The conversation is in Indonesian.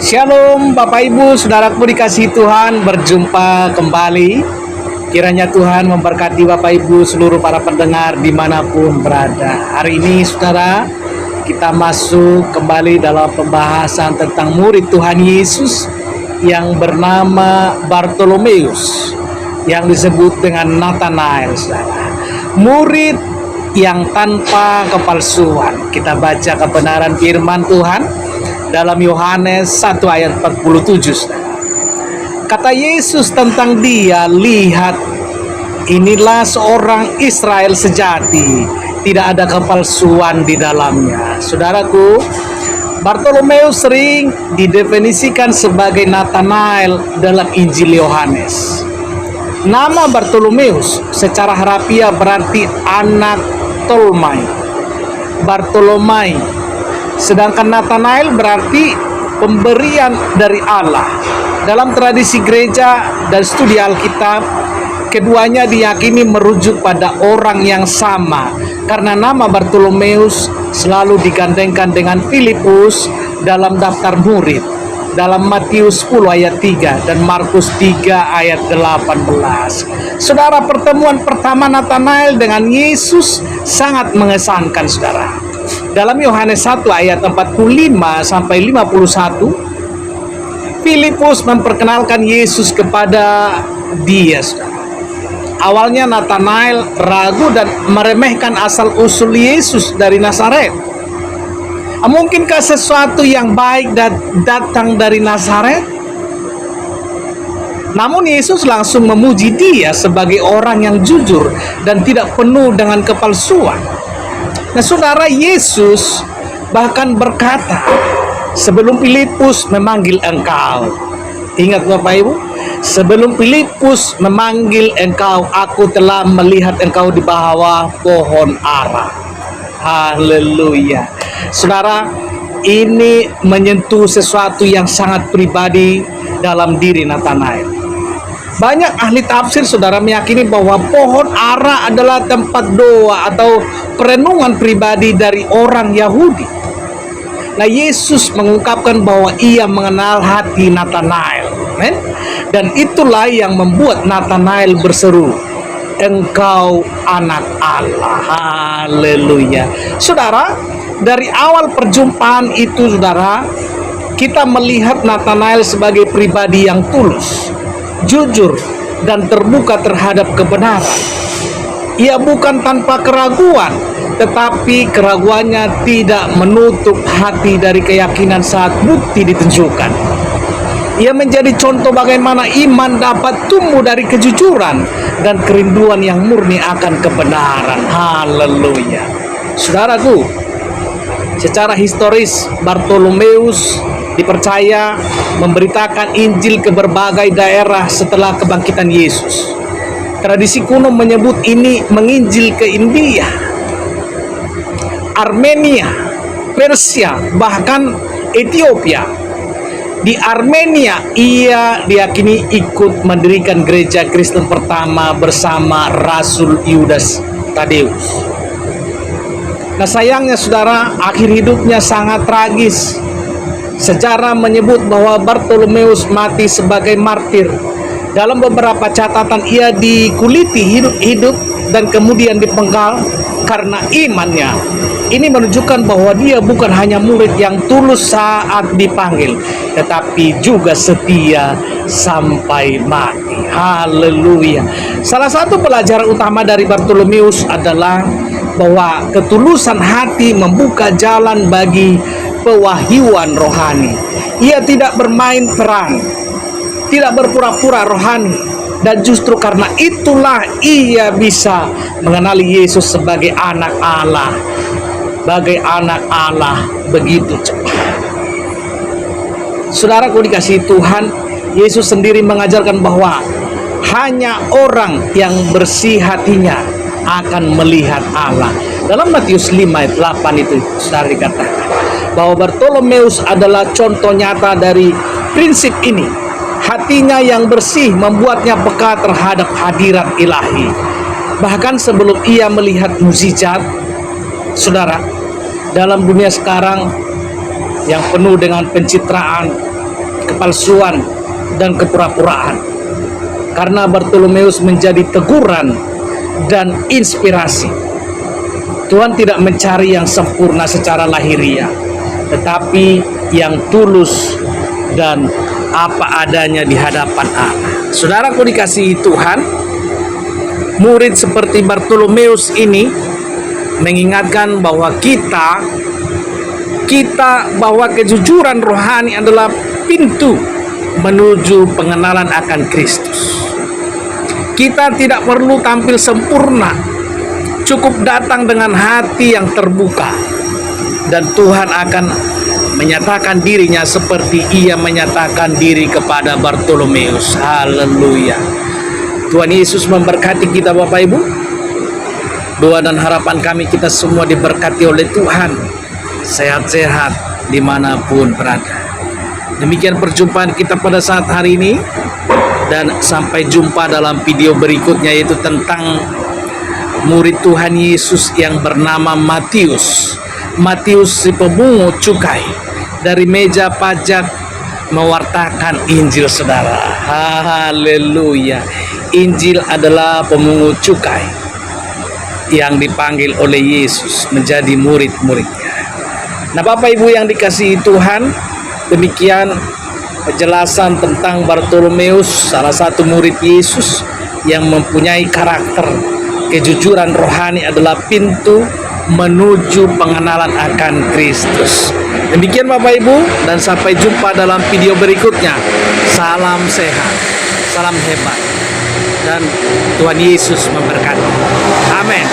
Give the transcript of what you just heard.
Shalom Bapak Ibu, saudaraku dikasihi Tuhan, berjumpa kembali. Kiranya Tuhan memberkati Bapak Ibu seluruh para pendengar dimanapun berada. Hari ini saudara, kita masuk kembali dalam pembahasan tentang murid Tuhan Yesus yang bernama Bartolomeus, yang disebut dengan Nathanael, saudara. Murid yang tanpa kepalsuan. Kita baca kebenaran firman Tuhan dalam Yohanes 1 ayat 47. Kata Yesus tentang dia, lihat, inilah seorang Israel sejati, tidak ada kepalsuan di dalamnya. Saudaraku, Bartolomeus sering didefinisikan sebagai Nathanael dalam Injil Yohanes. Nama Bartolomeus secara harafiah berarti anak Tolmai, Bartolomai. Sedangkan Nathanael berarti pemberian dari Allah. Dalam tradisi gereja dan studi Alkitab, keduanya diyakini merujuk pada orang yang sama, karena nama Bartolomeus selalu digandengkan dengan Filipus dalam daftar murid dalam Matius 10 ayat 3 dan Markus 3 ayat 18. Saudara, pertemuan pertama Nathanael dengan Yesus sangat mengesankan, saudara. Dalam Yohanes 1 ayat 45 sampai 51, Filipus memperkenalkan Yesus kepada dia, saudara. Awalnya Nathanael ragu dan meremehkan asal-usul Yesus dari Nazaret. Mungkinkah sesuatu yang baik datang dari Nazaret? Namun Yesus langsung memuji dia sebagai orang yang jujur dan tidak penuh dengan kepalsuan. Nah, saudara, Yesus bahkan berkata, sebelum Filipus memanggil engkau. Ingat Bapak Ibu, sebelum Filipus memanggil engkau, aku telah melihat engkau di bawah pohon ara. Haleluya. Saudara, ini menyentuh sesuatu yang sangat pribadi dalam diri Nathanael. Banyak ahli tafsir, saudara, meyakini bahwa pohon ara adalah tempat doa atau perenungan pribadi dari orang Yahudi. Nah, Yesus mengungkapkan bahwa ia mengenal hati Nathanael, dan itulah yang membuat Nathanael berseru, engkau anak Allah. Haleluya. Saudara, dari awal perjumpaan itu, saudara, kita melihat Nathanael sebagai pribadi yang tulus, jujur, dan terbuka terhadap kebenaran. Ia bukan tanpa keraguan, tetapi keraguannya tidak menutup hati dari keyakinan saat bukti ditunjukkan. Ia menjadi contoh bagaimana iman dapat tumbuh dari kejujuran dan kerinduan yang murni akan kebenaran. Haleluya. Saudaraku, secara historis Bartolomeus dipercaya memberitakan Injil ke berbagai daerah setelah kebangkitan Yesus. Tradisi kuno menyebut ini menginjil ke India, Armenia, Persia, bahkan Ethiopia. Di Armenia, ia diyakini ikut mendirikan gereja Kristen pertama bersama Rasul Yudas Tadeus. Nah, sayangnya, saudara, akhir hidupnya sangat tragis. Sejarah menyebut bahwa Bartolomeus mati sebagai martir. Dalam beberapa catatan, ia dikuliti hidup-hidup dan kemudian dipenggal karena imannya. Ini menunjukkan bahwa dia bukan hanya murid yang tulus saat dipanggil, tetapi juga setia sampai mati. Haleluya. Salah satu pelajaran utama dari Bartolomeus adalah bahwa ketulusan hati membuka jalan bagi pewahyuan rohani. Ia tidak bermain peran, tidak berpura-pura rohani, dan justru karena itulah ia bisa mengenali Yesus sebagai anak Allah. Bagai anak Allah begitu cepat. Saudaraku dikasihi Tuhan, Yesus sendiri mengajarkan bahwa hanya orang yang bersih hatinya akan melihat Allah. Dalam Matius 5 ayat 8 itu, saudara, dikatakan bahwa Bartolomeus adalah contoh nyata dari prinsip ini. Hatinya yang bersih membuatnya peka terhadap hadirat ilahi. Bahkan sebelum ia melihat mukjizat, saudara, dalam dunia sekarang yang penuh dengan pencitraan, kepalsuan dan kepura-puraan. Karena Bartolomeus menjadi teguran dan inspirasi. Tuhan tidak mencari yang sempurna secara lahiriah, tetapi yang tulus dan apa adanya di hadapan Allah. Saudaraku dikasihi Tuhan, murid seperti Bartolomeus ini mengingatkan bahwa kita bahwa kejujuran rohani adalah pintu menuju pengenalan akan Kristus. Kita tidak perlu tampil sempurna, cukup datang dengan hati yang terbuka, dan Tuhan akan menyatakan dirinya seperti ia menyatakan diri kepada Bartolomeus. Haleluya. Tuhan Yesus memberkati kita Bapak Ibu. Doa dan harapan kami kita semua diberkati oleh Tuhan, sehat-sehat dimanapun berada. Demikian perjumpaan kita pada saat hari ini, dan sampai jumpa dalam video berikutnya, yaitu tentang murid Tuhan Yesus yang bernama Matius. Matius si pemungut cukai, dari meja pajak mewartakan Injil, saudara. Haleluya. Injil adalah pemungut cukai yang dipanggil oleh Yesus menjadi murid-muridnya. Nah, Bapak Ibu yang dikasihi Tuhan, demikian penjelasan tentang Bartolomeus, salah satu murid Yesus yang mempunyai karakter kejujuran rohani, adalah pintu menuju pengenalan akan Kristus. Demikian Bapak Ibu, dan sampai jumpa dalam video berikutnya. Salam sehat, salam hebat, dan Tuhan Yesus memberkati. Amin.